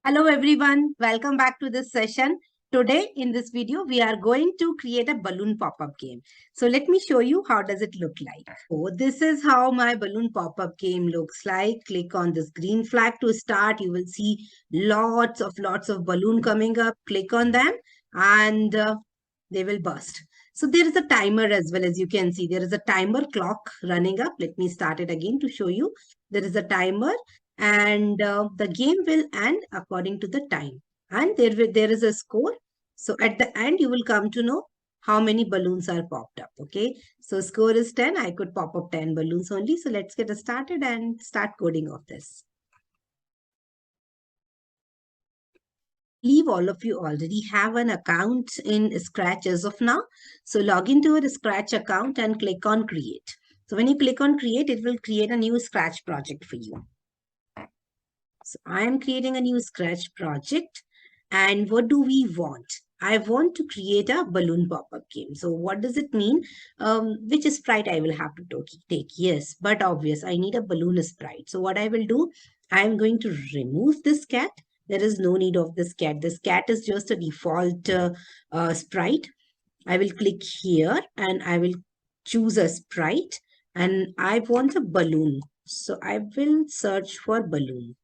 Hello everyone, welcome back to this session. Today in this video, we are going to create a balloon pop-up game. So let me show you how does it look like. So this is how my balloon pop-up game looks like. Click on this green flag to start. You will see lots of balloon coming up. Click on them and they will burst. So there is a timer as well, as you can see. There is a timer clock running up. Let me start it again to show you. There is a timer and the game will end according to the time, and there is a score. So at the end you will come to know how many balloons are popped up. Okay, so score is 10. I could pop up 10 balloons only. So let's get started and start coding of this. I believe all of you already have an account in Scratch as of now. So log into your Scratch account and click on create. So when you click on create, it will create a new Scratch project for you. So I am creating a new Scratch project. And what do we want? I want to create a balloon pop-up game. So what does it mean? Which sprite I will have to take? Yes, but obvious, I need a balloon sprite. So what I will do, I am going to remove this cat. There is no need of this cat. This cat is just a default sprite. I will click here and I will choose a sprite and I want a balloon. So I will search for balloon.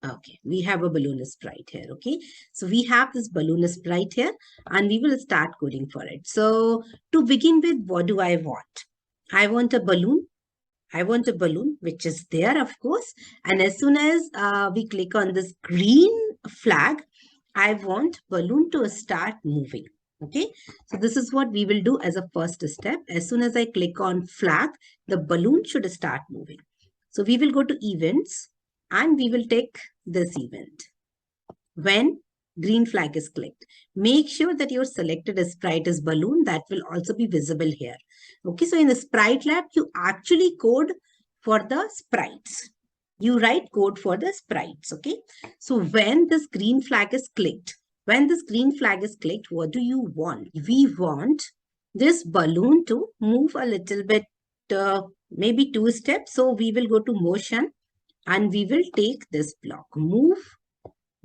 Okay, we have a balloon sprite here. Okay, so we have this balloon sprite here and we will start coding for it. So to begin with, what do I want? I want a balloon. I want a balloon, which is there, of course. And as soon as we click on this green flag, I want balloon to start moving. Okay, so this is what we will do as a first step. As soon as I click on flag, the balloon should start moving. So we will go to events and we will take this event. When green flag is clicked, make sure that your selected sprite is balloon. That will also be visible here. Okay, so in the sprite lab, you actually code for the sprites. You write code for the sprites. Okay, so when this green flag is clicked, what do you want? We want this balloon to move a little bit, maybe 2 steps. So we will go to motion and we will take this block, move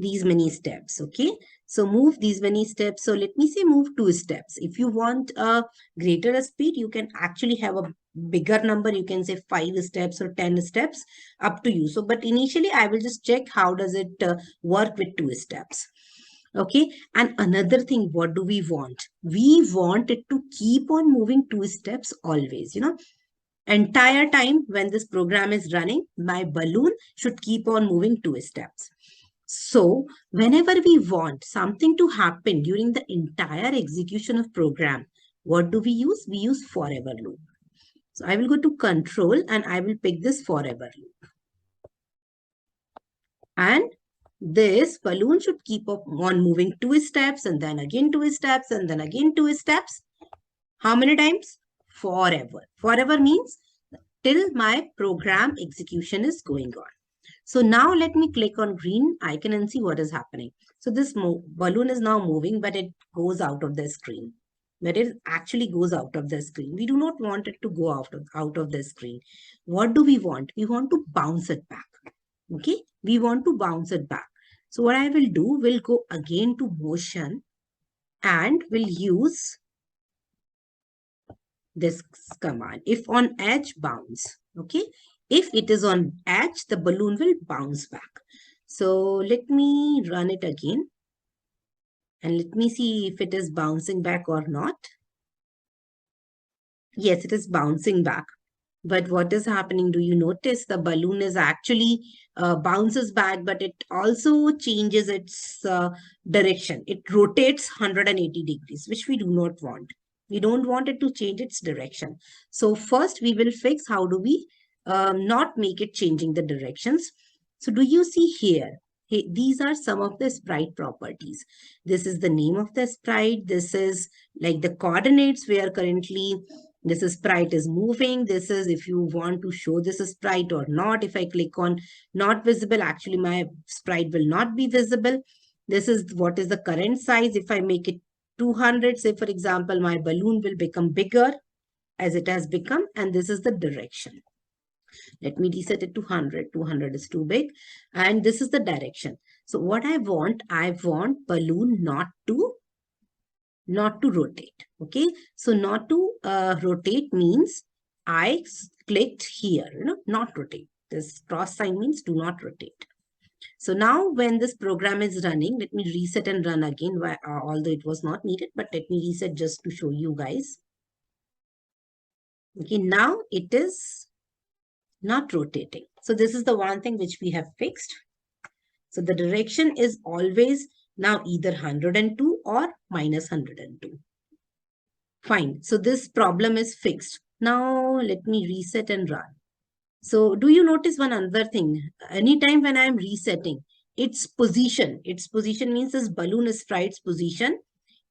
these many steps. Okay, so move these many steps. So let me say move 2 steps. If you want a greater speed, you can actually have a bigger number. You can say 5 steps or 10 steps, up to you. So but initially I will just check how does it work with 2 steps. Okay, and another thing, what do we want? We want it to keep on moving 2 steps always. Entire time when this program is running, my balloon should keep on moving 2 steps. So whenever we want something to happen during the entire execution of program, what do we use? We use forever loop. So I will go to control and I will pick this forever loop. And this balloon should keep on moving 2 steps and then again 2 steps and then again 2 steps. How many times? Forever. Forever means till my program execution is going on. So now let me click on green icon and see what is happening. So this balloon is now moving, but it goes out of the screen. But it actually goes out of the screen. We do not want it to go out of the screen. What do we want? We want to bounce it back. Okay, we want to bounce it back. So what I will do, will go again to motion and will use this command. If on edge, bounce. Okay, if it is on edge, the balloon will bounce back. So let me run it again and let me see if it is bouncing back or not. Yes, it is bouncing back. But what is happening? Do you notice the balloon is actually bounces back, but it also changes its direction. It rotates 180 degrees, which we do not want. We don't want it to change its direction. So first we will fix how do we not make it changing the directions. So do you see here? Hey, these are some of the sprite properties. This is the name of the sprite. This is like the coordinates where currently this sprite is moving. This is if you want to show this sprite or not. If I click on not visible, actually my sprite will not be visible. This is what is the current size. If I make it 200, say for example, my balloon will become bigger as it has become, and this is the direction. Let me reset it to 100. 200 is too big. And this is the direction. So what I want balloon not to rotate. Okay. So not to rotate means I clicked here, not rotate. This cross sign means do not rotate. So now when this program is running, let me reset and run again, although it was not needed, but let me reset just to show you guys. Okay, now it is not rotating. So this is the one thing which we have fixed. So the direction is always now either 102 or minus 102. Fine. So this problem is fixed. Now let me reset and run. So do you notice one other thing? Anytime when I am resetting, its position means this balloon sprite's position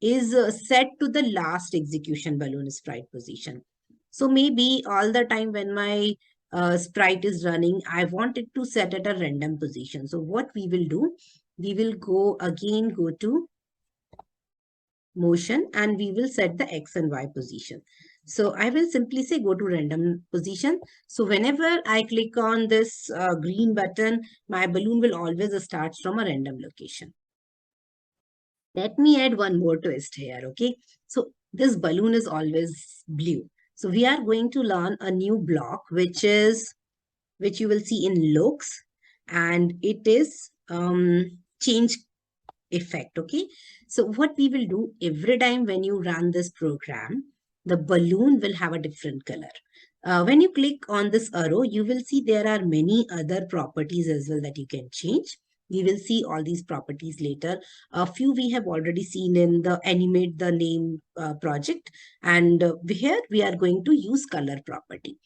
is set to the last execution balloon sprite position. So maybe all the time when my sprite is running, I want it to set at a random position. So what we will do, we will go to motion and we will set the X and Y position. So I will simply say go to random position. So whenever I click on this green button, my balloon will always start from a random location. Let me add one more twist here, okay? So this balloon is always blue. So we are going to learn a new block, which you will see in looks, and it is change effect. Okay, so what we will do, every time when you run this program, the balloon will have a different color. When you click on this arrow, you will see there are many other properties as well that you can change. We will see all these properties later. A few we have already seen in the animate the name project, and here we are going to use color property.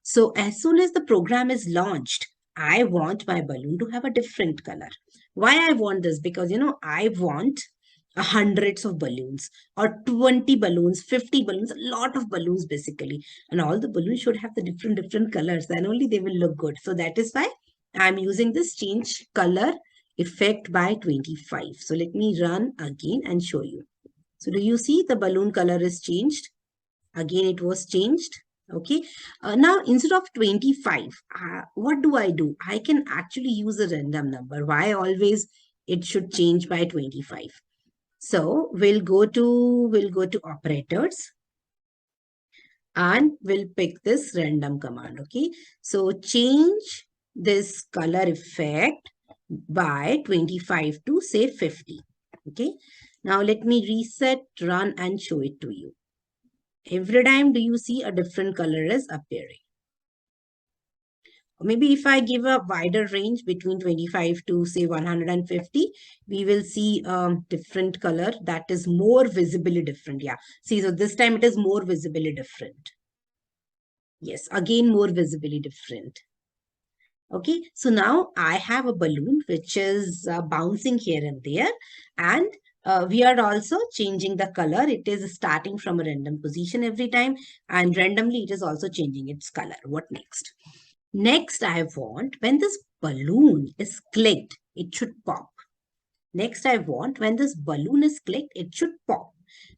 So as soon as the program is launched, I want my balloon to have a different color. Why I want this? Because, I want hundreds of balloons or 20 balloons, 50 balloons, a lot of balloons basically. And all the balloons should have the different colors. Then only they will look good. So that is why I'm using this change color effect by 25. So let me run again and show you. So do you see the balloon color is changed? Again, it was changed. Okay. Now, instead of 25, what do? I can actually use a random number. Why always it should change by 25? So we'll go to operators and we'll pick this random command. Okay. So change this color effect by 25 to say 50. Okay. Now let me reset, run and show it to you. Every time do you see a different color is appearing. Maybe if I give a wider range between 25 to say 150, we will see different color that is more visibly different. Yeah. See, so this time it is more visibly different. Yes, again, more visibly different. Okay, so now I have a balloon which is bouncing here and there, and we are also changing the color. It is starting from a random position every time, and randomly it is also changing its color. What next? Next, I want when this balloon is clicked, it should pop. Next, I want when this balloon is clicked, it should pop.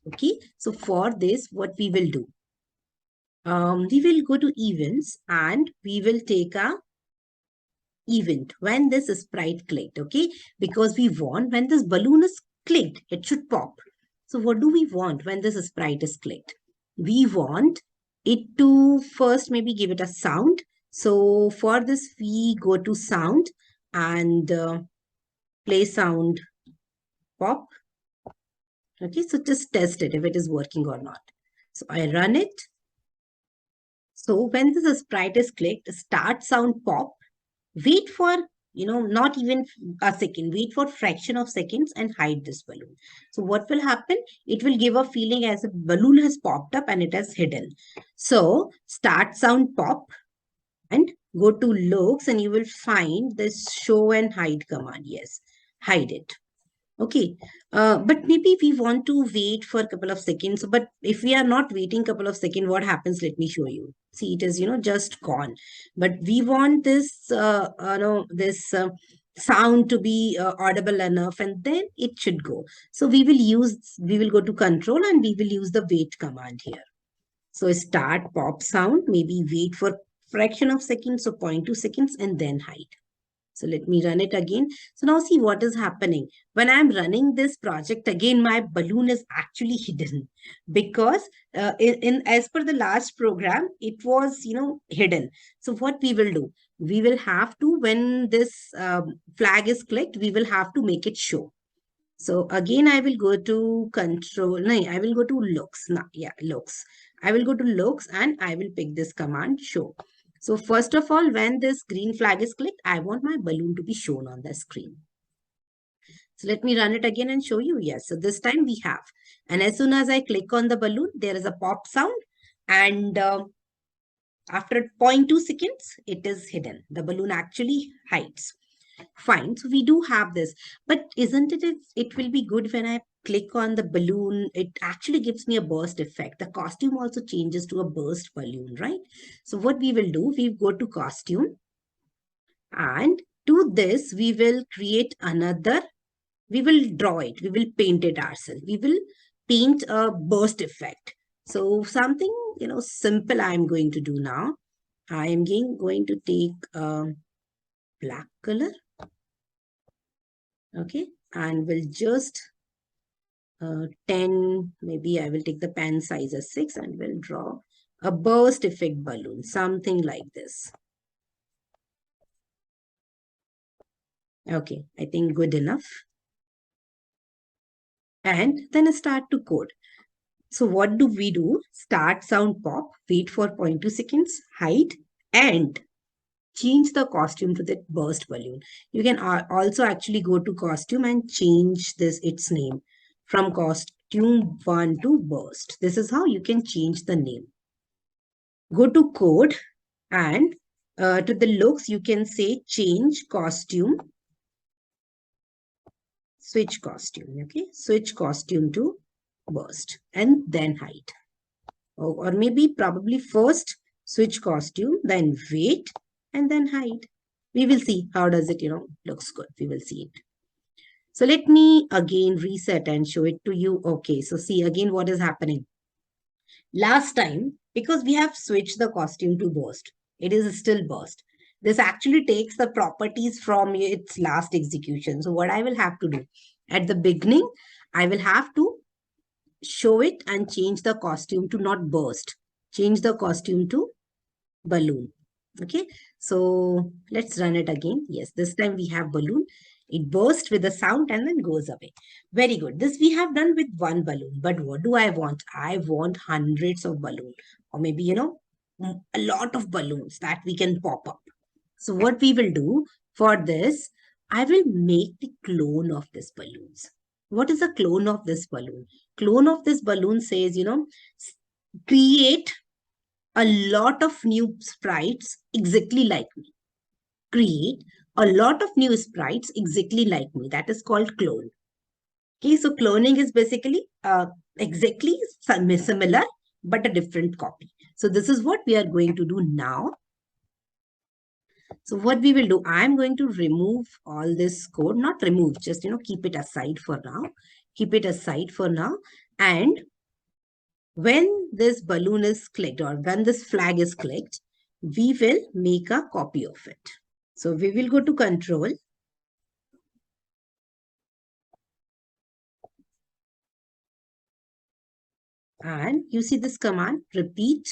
Okay, so for this, what we will do? We will go to events and we will take a event when this sprite clicked. Okay, because we want when this balloon is clicked, it should pop. So what do we want when this sprite is clicked? We want it to first maybe give it a sound. So for this, we go to sound and play sound pop. Okay, so just test it if it is working or not. So I run it. So when this sprite is clicked, start sound pop. Wait for, not even a second, wait for fraction of seconds and hide this balloon. So what will happen? It will give a feeling as a balloon has popped up and it has hidden. So start sound pop and go to looks and you will find this show and hide command. Yes, hide it. Okay, but maybe we want to wait for a couple of seconds. But if we are not waiting couple of seconds, what happens? Let me show you. See, it is, just gone. But we want this, sound to be audible enough and then it should go. So we will go to control and we will use the wait command here. So start pop sound, maybe wait for fraction of seconds, so 0.2 seconds, and then hide. So let me run it again. So now see what is happening. When I'm running this project again, my balloon is actually hidden because in as per the last program, it was, hidden. So what we will do, we will have to, when this flag is clicked, we will have to make it show. So again, I will go to control. No, I will go to looks. No, yeah, looks. I will go to looks and I will pick this command show. So first of all, when this green flag is clicked, I want my balloon to be shown on the screen. So let me run it again and show you. Yes. So this time we have. And as soon as I click on the balloon, there is a pop sound. And after 0.2 seconds, it is hidden. The balloon actually hides. Fine. So we do have this. But isn't it will be good when I click on the balloon, it actually gives me a burst effect. The costume also changes to a burst balloon, right? So what we will do, we go to costume. And to this, we will create another, we will draw it, we will paint it ourselves. We will paint a burst effect. So something, simple I'm going to do now. I am going to take black color. Okay. And we'll just 10, maybe I will take the pen size as 6 and we'll draw a burst effect balloon, something like this. Okay, I think good enough. And then I start to code. So what do we do? Start sound pop, wait for 0.2 seconds, hide, and change the costume to that burst balloon. You can also actually go to costume and change its name from costume 1 to burst. This is how you can change the name. Go to code and to the looks, you can say change costume, switch costume. Okay, switch costume to burst and then hide. Or maybe probably first switch costume, then wait and then hide. We will see how does it, looks good. We will see it. So let me again reset and show it to you. Okay, so see again what is happening. Last time, because we have switched the costume to burst, it is still burst. This actually takes the properties from its last execution. So what I will have to do at the beginning, I will have to show it and change the costume to not burst. Change the costume to balloon. Okay, so let's run it again. Yes, this time we have balloon. It bursts with a sound and then goes away. Very good. This we have done with one balloon. But what do I want? I want hundreds of balloons, or maybe, a lot of balloons that we can pop up. So what we will do for this, I will make the clone of this balloons. What is a clone of this balloon? Clone of this balloon says, create a lot of new sprites exactly like me. Create a lot of new sprites exactly like me. That is called clone. Okay, so cloning is basically exactly similar, but a different copy. So this is what we are going to do now. So what we will do, I'm going to remove all this code, not remove, just, keep it aside for now. Keep it aside for now. And when this balloon is clicked or when this flag is clicked, we will make a copy of it. So we will go to control. And you see this command, repeat,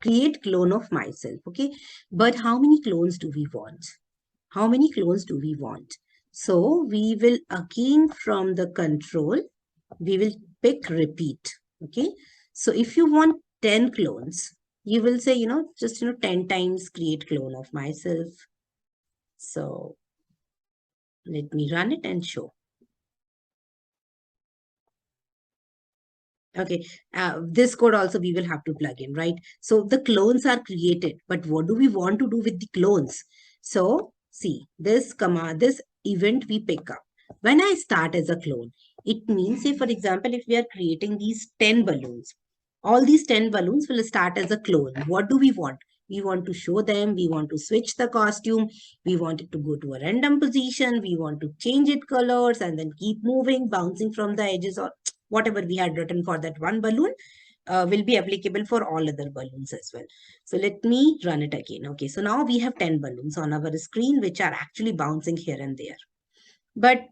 create clone of myself. Okay. But how many clones do we want? How many clones do we want? So we will again from the control, we will pick repeat. Okay. So if you want 10 clones, you will say, just, 10 times create clone of myself. So let me run it and show. Okay, this code also we will have to plug in, right? So the clones are created, but what do we want to do with the clones? So see, this command, this event we pick up. When I start as a clone, it means, say for example, if we are creating these 10 balloons, all these 10 balloons will start as a clone. What do we want? We want to show them, we want to switch the costume, we want it to go to a random position, we want to change it colors and then keep moving, bouncing from the edges or whatever we had written for that one balloon. will be applicable for all other balloons as well. So let me run it again. Okay, so now we have 10 balloons on our screen, which are actually bouncing here and there. But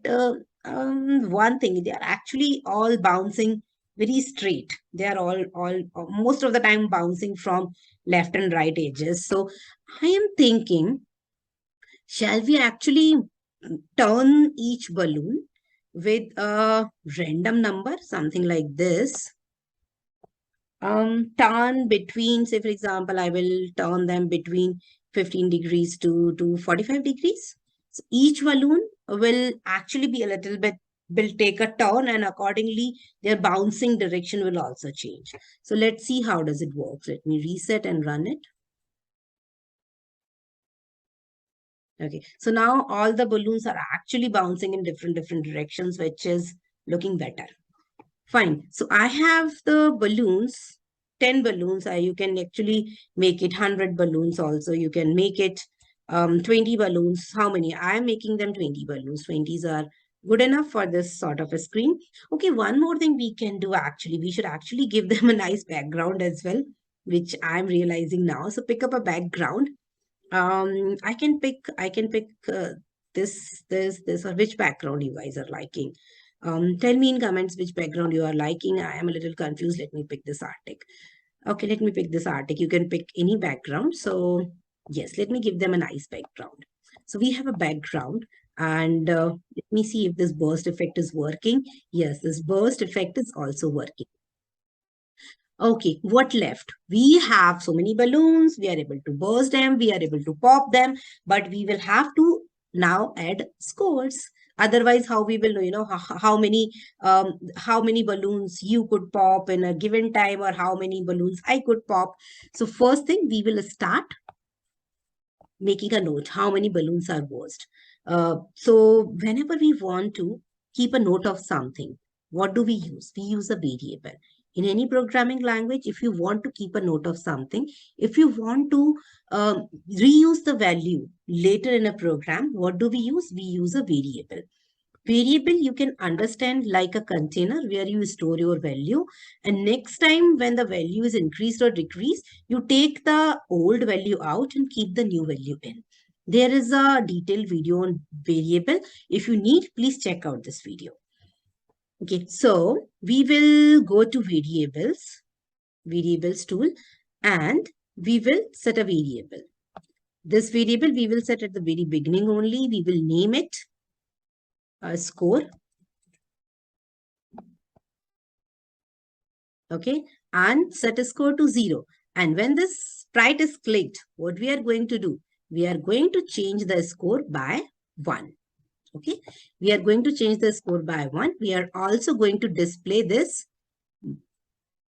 one thing, they are actually all bouncing very straight. They are all most of the time bouncing from left and right edges. So I am thinking, shall we actually turn each balloon with a random number, something like this? Turn between, say for example, I will turn them between 15 degrees to 45 degrees. So each balloon will actually be a little bit, will take a turn, and accordingly their bouncing direction will also change. So let's see how does it work. Let me reset and run it. Okay, so now all the balloons are actually bouncing in different directions, which is looking better. Fine. So I have the balloons, 10 balloons. You can actually make it 100 balloons also. You can make it 20 balloons. How many? I am making them 20 balloons. 20s are good enough for this sort of a screen. Okay, one more thing we can do actually. We should actually give them a nice background as well, which I'm realizing now. So pick up a background. I can pick this, or which background you guys are liking. Tell me in comments which background you are liking. I am a little confused. Let me pick this Arctic. Okay, let me pick this Arctic. You can pick any background. So yes, let me give them a nice background. So we have a background, and let me see if this burst effect is working. Yes, this burst effect is also working. Okay, what left? We have so many balloons. We are able to burst them. We are able to pop them, but we will have to now add scores. Otherwise, how we will know, how many balloons you could pop in a given time, or how many balloons I could pop. So first thing, we will start making a note how many balloons are burst. So whenever we want to keep a note of something, what do we use? We use a variable. In any programming language, if you want to keep a note of something, if you want to reuse the value later in a program, what do we use? We use a variable. Variable you can understand like a container where you store your value, and next time when the value is increased or decreased, you take the old value out and keep the new value in. There is a detailed video on variable. If you need, please check out this video. Okay, so we will go to variables tool, and we will set a variable. This variable we will set at the very beginning only. We will name it a score. Okay, and set a score to 0. And when this sprite is clicked, what we are going to do? We are going to change the score by 1. Okay, we are going to change the score by 1. We are also going to display this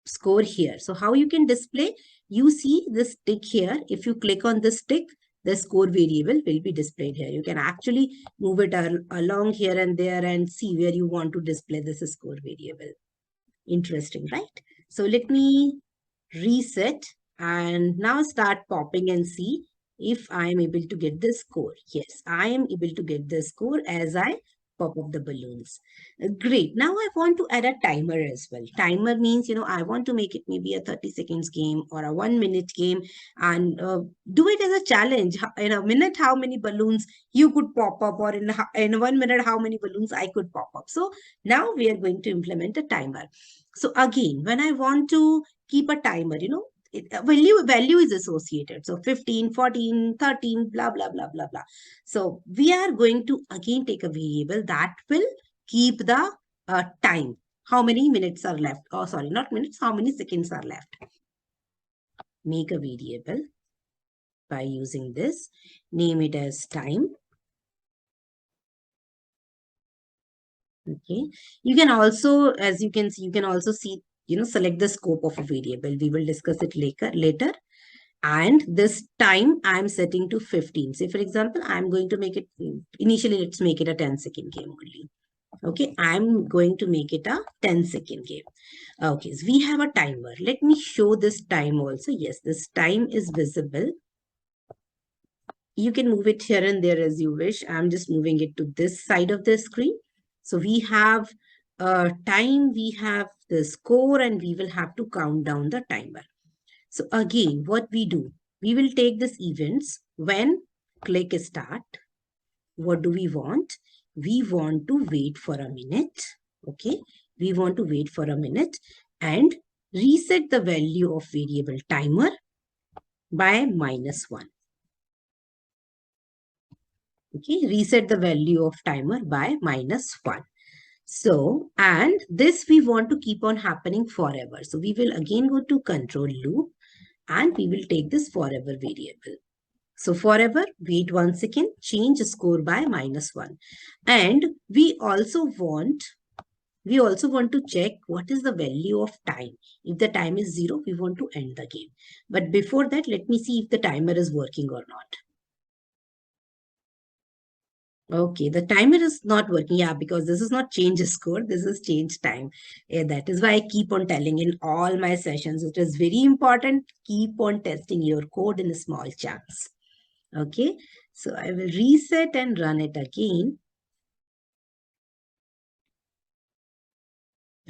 score here. So how you can display? You see this tick here. If you click on this tick, the score variable will be displayed here. You can actually move it along here and there and see where you want to display this score variable. Interesting, right? So let me reset and now start popping and see if I am able to get the score. Yes, I am able to get the score as I pop up the balloons. Great. Now I want to add a timer as well. Timer means, I want to make it maybe a 30 seconds game or a 1 minute game, and do it as a challenge. In a minute, how many balloons you could pop up, or in 1 minute, how many balloons I could pop up. So now we are going to implement a timer. So again, when I want to keep a timer, value is associated. So 15, 14, 13, blah, blah, blah, blah, blah. So we are going to again take a variable that will keep the time. How many minutes are left? Oh, sorry, not minutes. How many seconds are left? Make a variable by using this. Name it as time. Okay. You can also, as you can see, select the scope of a variable. We will discuss it later. And this time I'm setting to 15. Say, for example, I'm going to make it, initially, let's make it a 10-second game only. Okay, I'm going to make it a 10-second game. Okay, so we have a timer. Let me show this time also. Yes, this time is visible. You can move it here and there as you wish. I'm just moving it to this side of the screen. So we have time, we have the score and we will have to count down the timer. So again, what we do, we will take this events when click start. What do we want? We want to wait for a minute. Okay. We want to wait for a minute and reset the value of variable timer by -1. Okay. Reset the value of timer by -1. So, and this we want to keep on happening forever. So we will again go to control loop and we will take this forever variable. So forever, wait 1 second, change score by -1. And we also want to check what is the value of time. If the time is 0, we want to end the game. But before that, let me see if the timer is working or not. Okay, the timer is not working. Yeah, because this is not change score, this is change time. Yeah, that is why I keep on telling in all my sessions, it is very important, keep on testing your code in small chunks. Okay, so I will reset and run it again.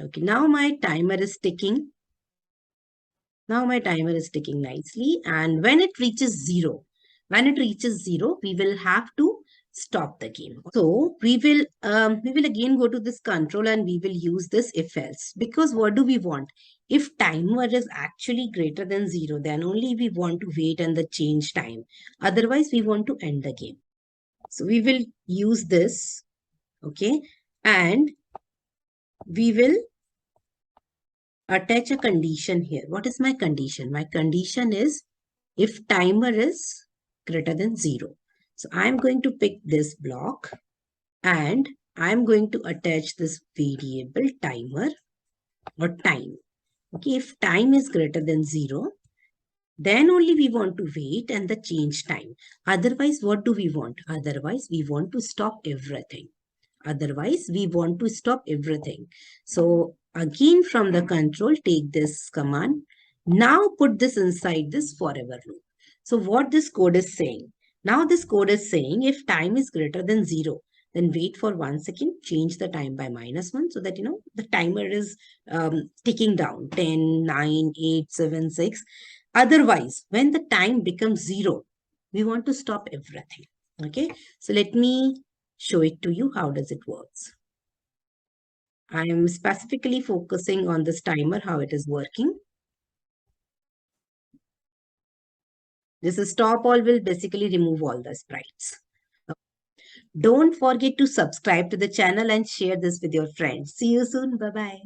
Okay, now my timer is ticking. Now my timer is ticking nicely. And when it reaches 0, we will have to stop the game. So we will again go to this control and we will use this if else, because what do we want? If timer is actually greater than 0, then only we want to wait and the change time. Otherwise, we want to end the game. So we will use this. Okay. And we will attach a condition here. What is my condition? My condition is if timer is greater than 0. So I'm going to pick this block and I'm going to attach this variable timer or time. Okay, if time is greater than 0, then only we want to wait and the change time. Otherwise, what do we want? Otherwise, we want to stop everything. Otherwise, we want to stop everything. So again, from the control, take this command. Now put this inside this forever loop. So what this code is saying? Now this code is saying if time is greater than 0, then wait for 1 second, change the time by -1 so that, the timer is ticking down 10, 9, 8, 7, 6. Otherwise, when the time becomes 0, we want to stop everything. Okay, so let me show it to you. How does it works? I am specifically focusing on this timer, how it is working. This stop all will basically remove all the sprites. Don't forget to subscribe to the channel and share this with your friends. See you soon. Bye-bye.